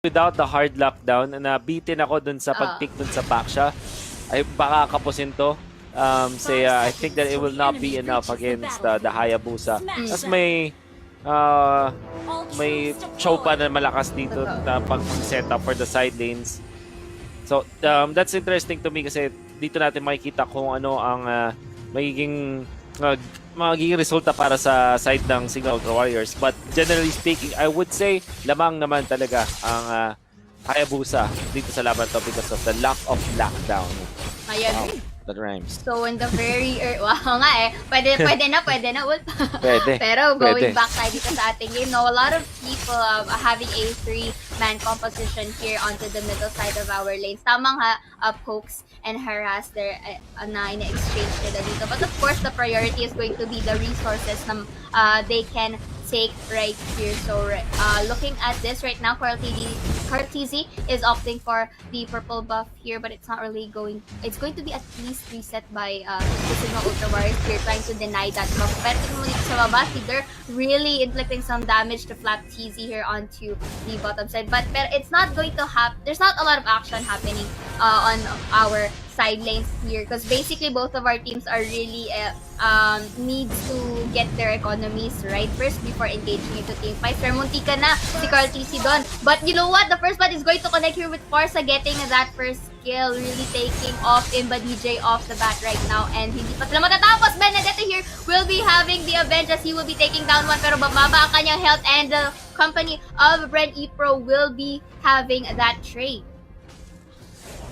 without the hard lockdown, na bitin ako dun sa pag-pick dun sa Paksha, ay baka kapusin to. I think that it will not be enough against the Hayabusa. Tapos may Chopa na malakas dito na pag-set up for the side lanes. So, that's interesting to me kasi dito natin makikita kung ano ang magiging resulta para sa side ng Signal Ultra Warriors. But generally speaking, I would say lamang naman talaga ang Hayabusa dito sa laban to because of the lack of lockdown. Ayan. Wow, that rhymes. So in the very wow nga eh. Pwede na. Pwede. Pero going back tayo dito sa ating game, no, a lot of people having a 3-man composition here onto the middle side of our lanes. Tamang pokes and harass their na ina-exchange nila dito. But of course, the priority is going to be the resources na they can take right here. So looking at this right now, Cartesi is opting for the purple buff here, but it's not really going. It's going to be at least reset by the Signal Ultra Warriors here, trying to deny that buff. Pero tingnan mo dito sa baba, they're really inflicting some damage to Flat TZ here onto the bottom side. But it's not going to happen. There's not a lot of action happening on our side lanes here because basically both of our teams are really needs to get their economies right first before engaging into team fights. Pero muntika na si Carl TC doon. But you know what? The first one is going to connect here with Forza getting that first kill, really taking off Imba DJ off the bat right now. And hindi pa sila matatapos. Benedetta here will be having the avenge as he will be taking down one pero bababa ang kanyang health and the company of BREN EPRO will be having that trade.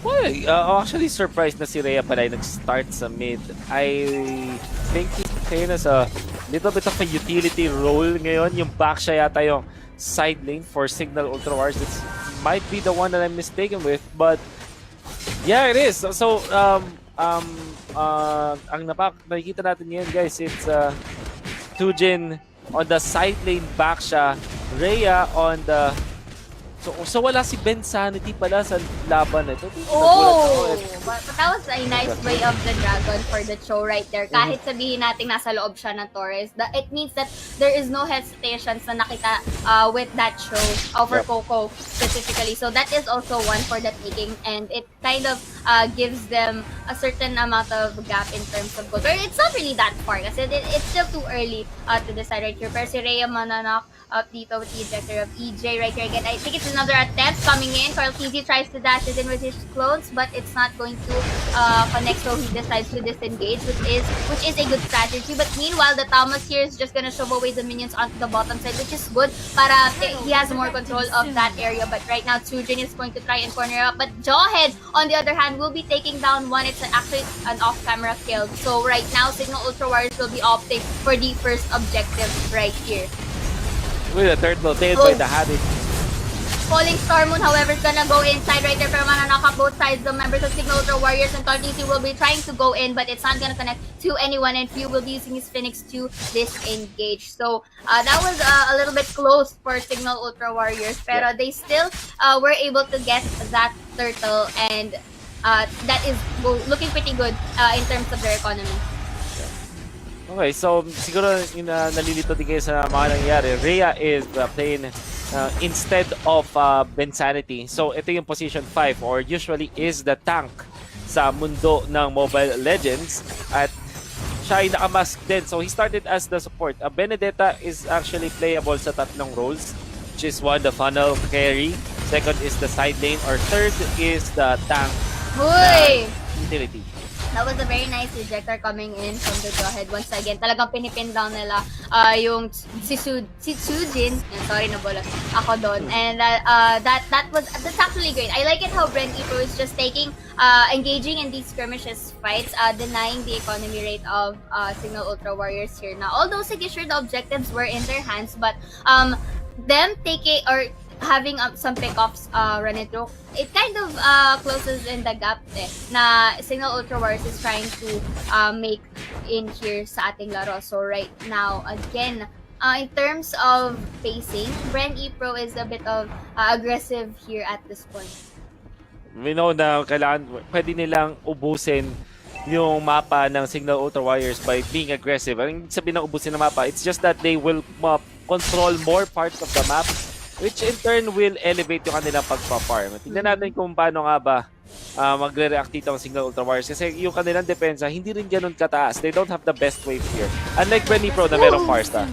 Well, actually surprised na si Rhea pala ay nag-start sa mid. I think he's playing as a little bit of a utility role ngayon. Yung back siya yata yung side lane for Signal Ultra Wars. It might be the one that I'm mistaken with, but yeah, it is. So, ang nakikita natin ngayon, guys, it's Tujin on the side lane back siya. Rhea on the... So wala si Ben Sanity pala sa laban na ito. But that was a nice way of the Dragon for the show right there. Kahit sabihin natin nasa loob siya ng Torres, it means that there is no hesitation sa nakita with that show over Coco specifically. So that is also one for the taking and it kind of gives them a certain amount of gap in terms of goal. But it's not really that far kasi it's still too early to decide right here. Pero si Rhea mananok up dito with the ejector of EJ right here again. I think it's another attempt coming in. Carl TZ tries to dash it in with his clones, but it's not going to connect, so he decides to disengage, which is a good strategy. But meanwhile, the Thomas here is just gonna shove away the minions onto the bottom side, which is good para he has more control of that area. But right now, Tsujin is going to try and corner up. But Jawhead, on the other hand, will be taking down one. It's actually an off-camera kill. So right now, Signal Ultra Warriors will be opting for the first objective right here. With a third blow tailed by the Habit. Falling Star Moon, however, is gonna go inside right there pero mananok up both sides. The members of Signal Ultra Warriors and TC will be trying to go in but it's not gonna connect to anyone and Few will be using his Phoenix to disengage. So that was a little bit close for Signal Ultra Warriors pero they still were able to get that turtle and that is looking pretty good in terms of their economy. Okay, so siguro nalilito din kayo sa mga nangyari. Rhea is playing instead of Ben Sanity. So ito yung position 5 or usually is the tank sa mundo ng Mobile Legends at siya ay nakamask din. So he started as the support. Benedetta is actually playable sa tatlong roles, which is one, the funnel carry, second is the side lane, or third is the tank utility. That was a very nice ejector coming in from the Jawhead once again. Talagang pinipin down nila yung si Tsujin. Sorry, nabola ako doon. And that's actually great. I like it how BREN EPRO is just engaging in these skirmishes fights, denying the economy rate of Signal Ultra Warriors here. Now, although sige sure the objectives were in their hands, but them taking or having some pickoffs running through, it kind of closes in the gap na Signal Ultra Wars is trying to make in here sa ating laro. So right now, again, in terms of pacing, BREN EPRO is a bit of aggressive here at this point. We know na pwede nilang ubusin yung mapa ng Signal Ultra Warriors by being aggressive. Ang sabihin ng ubusin ng mapa, it's just that they will control more parts of the map which in turn will elevate yung kanilang pagpa-farm. Tingnan natin kung paano nga ba magre-react dito ang Signal Ultra Warriors kasi yung kanilang depensa hindi rin ganun kataas. They don't have the best wave here. Unlike BREN EPRO na merong Farsta.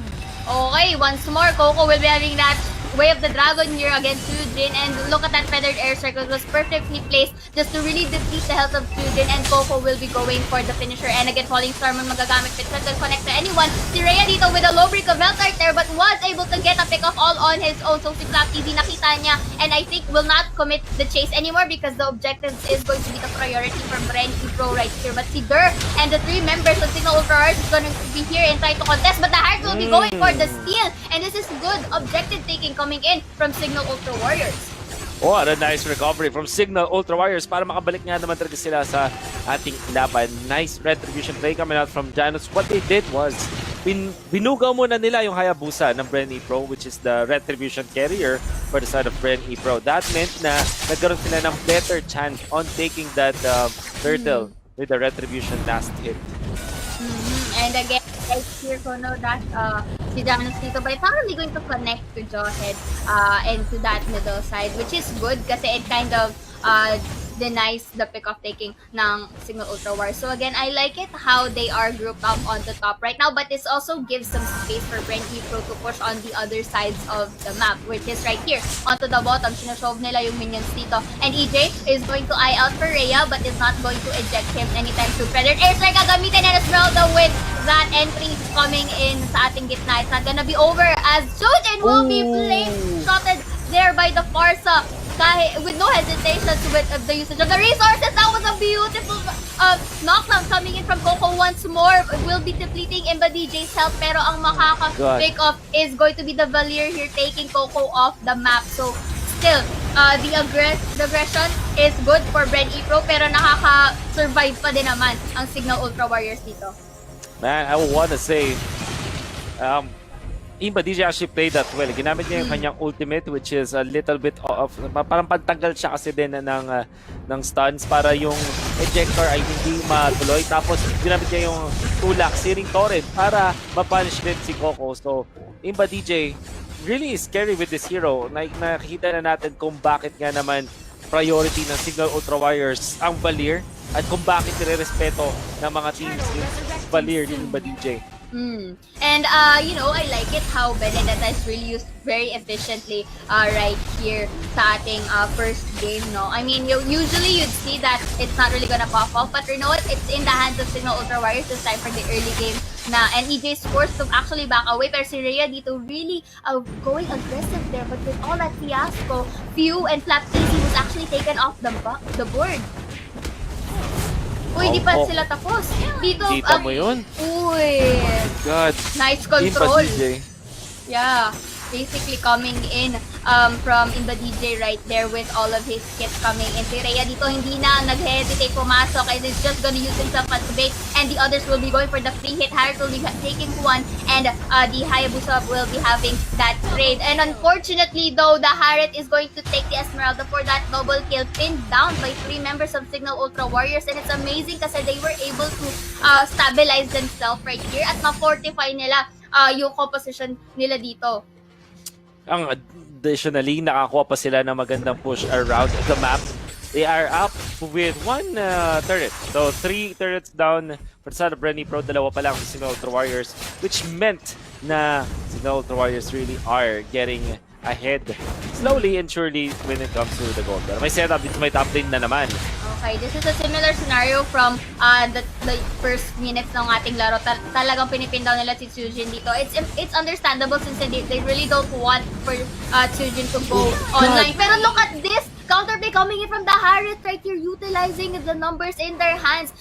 Okay, once more, Coco will be having that Way of the Dragon here against Sujin, and look at that feathered air circle. It was perfectly placed just to really deplete the health of Sujin, and Coco will be going for the finisher. And again, Falling Storm ang magagamit, but doesn't connect to anyone. Si Rhea dito with a low break of Melt Art there, but was able to get a pick off all on his own. So si Flap easy nakita niya, and I think will not commit the chase anymore because the objective is going to be the priority for BREN EPRO right here. But si Dur and the 3 members of Signal Ultra Warriors is going to be here and try to contest, but the Heart will be going for the steal, and this is good objective taking coming in from Signal Ultra Warriors. What a nice recovery from Signal Ultra Warriors para makabalik nga naman talaga sila sa ating laban. Nice retribution play coming out from Janus. What they did was, binugaw muna nila yung Hayabusa ng BREN EPRO, which is the retribution carrier for the side of BREN EPRO. That meant na nagkaroon sila ng better chance on taking that turtle with the retribution last hit. And again, right here, Kono, that si Janus dito, but it's not really going to connect to Jawhead and to that middle side, which is good kasi it kind of denies the pick-off taking ng Signal Ultra War. So again, I like it how they are grouped up on the top right now, but this also gives some space for BREN EPRO to push on the other sides of the map, which is right here. Onto the bottom, sinashove nila yung minions dito. And EJ is going to eye out for Rhea, but is not going to eject him anytime soon. Feathered Airstrike gagamitin and Esmeralda with that entry coming in sa ating gitna. It's not gonna be over as Sujin will be shotted there by the Farsa. With no hesitations with the usage of the resources. That was a beautiful knockdown coming in from Coco once more. Will be depleting Imba DJ's health, pero ang makaka-pick off is going to be the Valier here taking Coco off the map. So still, the aggression is good for BREN EPRO, pero nakaka-survive pa din naman ang Signal Ultra Warriors dito. Man, I wanna say, Imba DJ actually played that well. Ginamit niya yung kanyang ultimate, which is a little bit of, parang pantanggal siya kasi din ng stuns para yung ejector ay hindi matuloy. Tapos ginamit niya yung tulak, Searing Torrent para mapunish din si Coco. So, Imba DJ really is scary with this hero. Nakikita na natin kung bakit nga naman priority ng Signal Ultra Warriors ang Valier at kung bakit nire-respeto ng mga teams yung Valier ni Imba DJ. And you know, I like it how Benedetta is really used very efficiently right here sa ating first game, no? I mean, usually you'd see that it's not really gonna pop off, but you know what? It's in the hands of Signal Ultra Warriors this time for the early game na, and EJ is forced to actually back away, pero si Rhea dito really going aggressive there, but with all that fiasco, Few and Flap Easy was actually taken off the board. Uy, di pa sila tapos. Dito, kita mo yun? Uy. God. Nice control. DJ. Yeah. Basically coming in from Imba DJ right there with all of his kits coming in. Si Rhea dito hindi na nag-hesitate pumasok and is just gonna use himself as bait, and the others will be going for the free hit. Harris will be taking one, and the Hayabusa will be having that trade. And unfortunately though, the Harriet is going to take the Esmeralda for that double kill, pinned down by 3 members of Signal Ultra Warriors, and it's amazing kasi they were able to stabilize themselves right here at ma-fortify nila yung composition nila dito. Additionally, nakakuha pa sila ng magandang push around the map. They are up with 1 turret. So 3 turrets down for the side of BREN EPRO, 2 pa lang sa Signal Ultra Warriors, which meant na Signal Ultra Warriors really are getting ahead slowly and surely when it comes to the gold. Pero may setup dito, may top lane na naman. Okay, this is a similar scenario from the first minutes ng ating laro. Talagang pinipin down nila si Sujin dito. It's understandable since they really don't want for Sujin to go online. Pero look at this! Counterplay coming in from the Harriet right here, utilizing the numbers in their hands.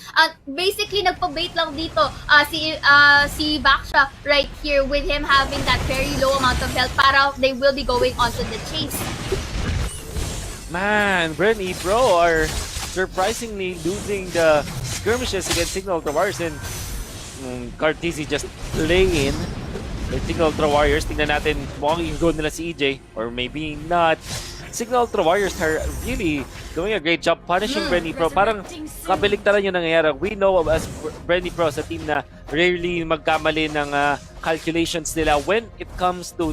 Basically, nagpa-bait lang dito si Baksha right here with him having that very low amount of health para they will be going onto the chase. Man, BREN EPRO are surprisingly losing the skirmishes against Signal Ultra Warriors, and Cartesi just laying the Signal Ultra Warriors. Tingnan natin mukhang yung goal nila si EJ or maybe not. Signal Ultra Warriors are really doing a great job punishing BREN EPRO. Parang kabaliktaran yung nangyayari. We know as BREN EPRO sa team na rarely magkamali ng calculations nila when it comes to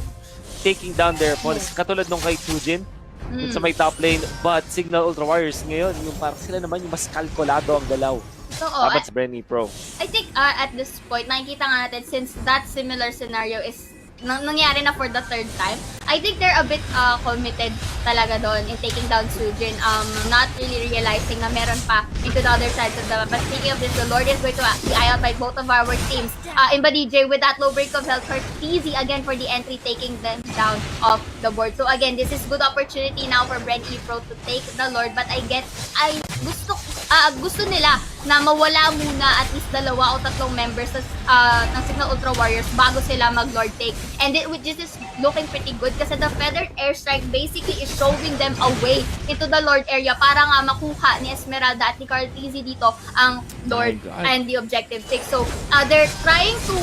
taking down their opponents. Katulad nung kay Tujin, dun sa may top lane. But Signal Ultra Warriors ngayon, yung parang sila naman yung mas kalkulado ang galaw. So, Dapat sa BREN EPRO. I think at this point, nakikita nga natin since that similar scenario is nangyari na for the third time, I think they're a bit committed talaga doon in taking down Sujin. Not really realizing na meron pa into the other sides of the map. But speaking of this, the Lord is going to be eyed by both of our teams. Imba DJ with that low break of health, easy again for the entry, taking them down off the board. So again, this is good opportunity now for BREN EPRO to take the Lord. But gusto nila na mawala muna at least 2 o 3 members ng Signal Ultra Warriors bago sila mag-Lord take. And this is looking pretty good kasi the Feathered Airstrike basically is showing them a way into the Lord area para nga makuha ni Esmeralda at ni Carl Tizzy dito ang Lord and the objective take. So, they're trying to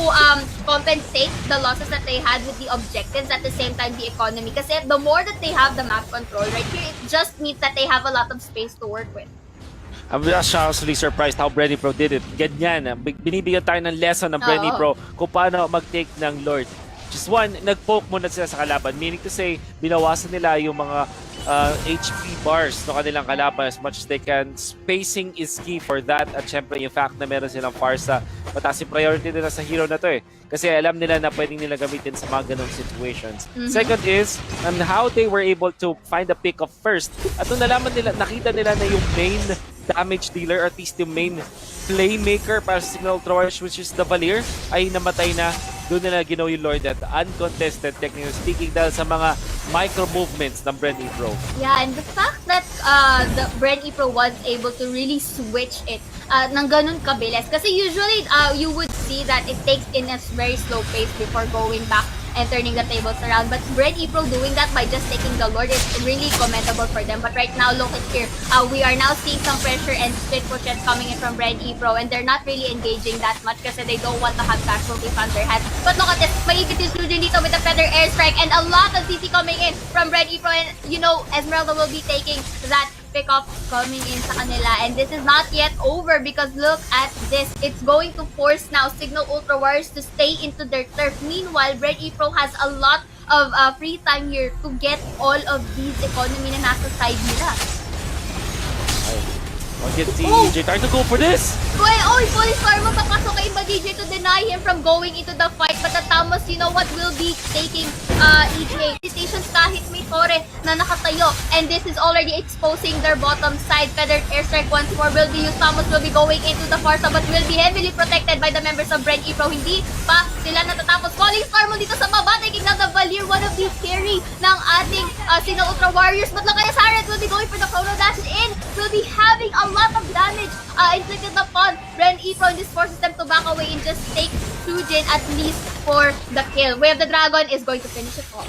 compensate the losses that they had with the objectives, at the same time the economy. Kasi the more that they have the map control right here, it just means that they have a lot of space to work with. I'm actually surprised how BREN EPRO did it. Ganyan, binibigyan tayo ng lesson ng BREN EPRO kung paano mag-take ng Lord. Just one, nag-poke muna sila sa kalaban. Meaning to say, binawasan nila yung mga HP bars ng kanilang kalaban as much as they can. Spacing is key for that. At syempre, yung fact na meron silang Farsa, mataas yung priority nila sa hero na to eh. Kasi alam nila na pwedeng nila gamitin sa mga ganong situations. Second is, on how they were able to find a pick of first. At nung nalaman nila, nakita nila na yung main damage dealer, or at least yung main playmaker para sa Signal Ultra Warriors, which is the Valir, ay namatay na. Doon nila ginaw yung Lord at uncontested, technically speaking, dahil sa mga micro movements ng BREN EPRO. Yeah, and the fact that the BREN EPRO was able to really switch it ng ganun kabilis. Kasi usually, you would see that it takes in a very slow pace before going back and turning the tables around. But BREN EPRO doing that by just taking the Lord is really commendable for them. But right now, look at here. We are now seeing some pressure and split pushes coming in from BREN EPRO, and they're not really engaging that much kasi they don't want to have casualties on their hands. But look at this. Maipit yung Sujin dito with the Feather Airstrike and a lot of CC coming in from BREN EPRO, and you know, Esmeralda will be taking that pick-up coming in sa kanila. And this is not yet over because look at this. It's going to force now Signal Ultra Warriors to stay into their turf. Meanwhile, BREN EPRO has a lot of free time here to get all of these economy na nasa side nila. I'll get DJ trying to go for this! Well, Polystar mo papasok kay Imba DJ to deny him from going into the fight. But the Tamos, you know what, will be taking EJ. Hesitations kahit may Torre na nakatayo. And this is already exposing their bottom side. Feathered Airstrike once more will be used. Tamos will be going into the Farsa but will be heavily protected by the members of BREN EPRO. Hindi pa sila natatapos. Polystar mo dito sa baba, taking down the Valir, one of the carry ng ating Signal Ultra Warriors. But look at Saret will be going for the Chrono Dash in. Will be having a lot of damage inflicted upon BREN EPRO, and this forces them to back away and just take Sujin at least for the kill. Way of the Dragon is going to finish it off.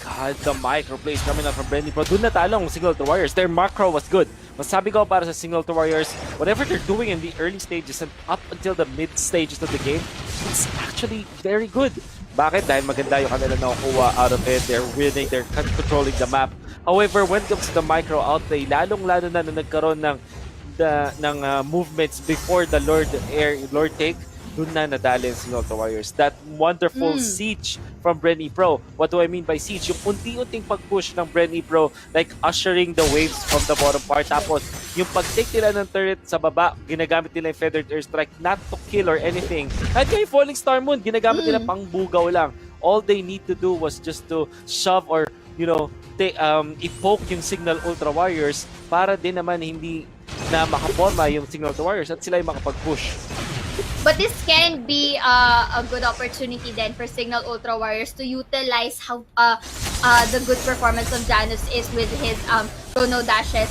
God, the micro plays coming out from BREN EPRO. Doon natalong Signal Ultra Warriors. Their macro was good. Masabi ko para sa Signal Ultra Warriors, whatever they're doing in the early stages and up until the mid stages of the game, it's actually very good. Bakit? Dahil maganda yung kanila nakukuha out of it. They're winning, they're controlling the map. However, when it comes to the micro outplay, lalong-lalo na nagkaroon ng movements before the Lord take, dun na nadali ang Signal Ultra Warriors. That wonderful siege from BREN EPRO. What do I mean by siege? Yung unti-unting pag-push ng BREN EPRO, like ushering the waves from the bottom part. Tapos, yung pag-take nila ng turret sa baba, ginagamit nila yung Feathered Airstrike not to kill or anything. Kahit yung Falling Star Moon, ginagamit nila pang bugaw lang. All they need to do was just to shove or, you know, i-poke yung Signal Ultra Warriors para din naman hindi na makaporma yung Signal Ultra Warriors at sila yung makapag-push. But this can be a good opportunity then for Signal Ultra Warriors to utilize how the good performance of Janus is with his chrono dashes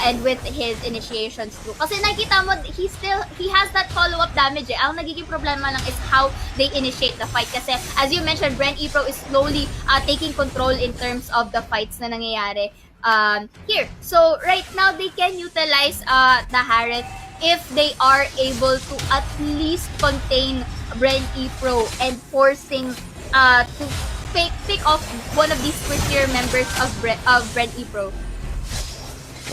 and with his initiations too. Kasi nakita mo, he has that follow-up damage eh. Ang nagiging problema lang is how they initiate the fight. Kasi as you mentioned, BREN EPRO is slowly taking control in terms of the fights na nangyayari here. So right now, they can utilize the Harith if they are able to at least contain BREN EPRO and forcing to pick off one of these first-tier members of BREN EPRO.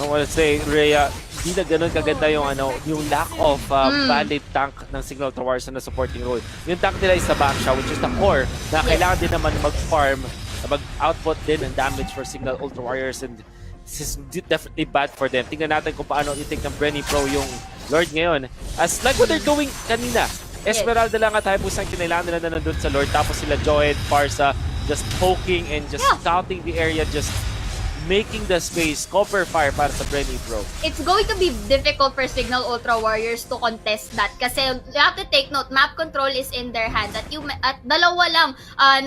I want to say, Rhea, di na ganun kaganda yung yung lack of valid tank ng Signal Ultra Warriors na supporting role. Yung tank nila is the back shot, which is the core na kailangan din naman mag-farm, mag-output din ng damage for Signal Ultra Warriors, and this is definitely bad for them. Tingnan natin kung paano i-take ng BREN EPRO yung Lord ngayon. As like what they're doing kanina, Esmeralda lang at Hayabusa ang kinailangan nila na nandun sa Lord, tapos sila Joed, Parsa, just poking and just scouting the area, just making the space, cover fire para sa BREN EPRO. It's going to be difficult for Signal Ultra Warriors to contest that kasi you have to take note, map control is in their hand at dalawa lang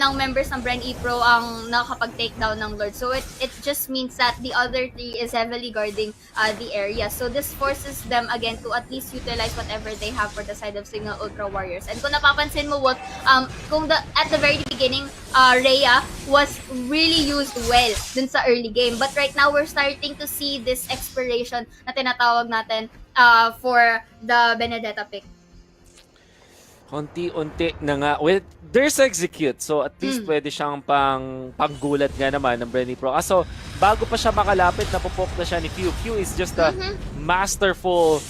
ng members ng BREN EPRO ang nakakapag-take down ng Lord. So it just means that the other three is heavily guarding the area. So this forces them again to at least utilize whatever they have for the side of Signal Ultra Warriors. And kung napapansin mo, what at the very beginning, Rhea was really used well dun sa early game. But right now, we're starting to see this expiration na tinatawag natin for the Benedetta pick. Konti-unti na nga. Well, there's execute. So at least pwede siyang panggulat nga naman ng BREN EPRO. So bago pa siya makalapit, napupok na siya ni Q. Q is just a masterful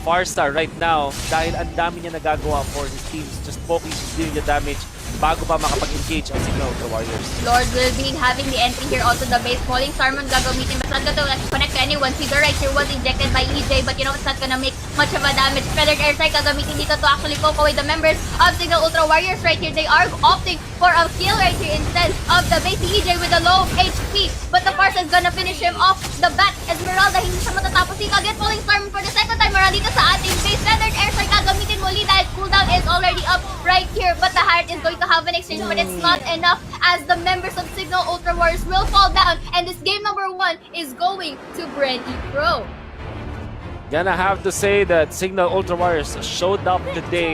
Farsa right now dahil ang dami niya nagagawa for his teams. Just poking, just dealing the damage bago pa makapag-engage ang Signal Ultra Warriors. Lord will be having the entry here onto the base. Falling Starman gagamitin. But not gonna connect to anyone. Figure right here was injected by EJ, but you know it's not gonna make much of a damage. Feathered Airstrike gagamitin dito to actually poke away the members of Signal Ultra Warriors right here. They are opting for a kill right here instead of the base. EJ with a low HP, but the Farsa is gonna finish him off the bat. Esmeralda, hindi siya matatapos dito. Again, Falling Starman for the second time around dito sa ating base. Feathered Airstrike gagamitin muli dahil cooldown is already up right here, but the Heart is going to have an exchange, but it's not enough as the members of Signal Ultra Warriors will fall down, and this game number 1 is going to BREN EPRO. Gonna have to say that Signal Ultra Warriors showed up today.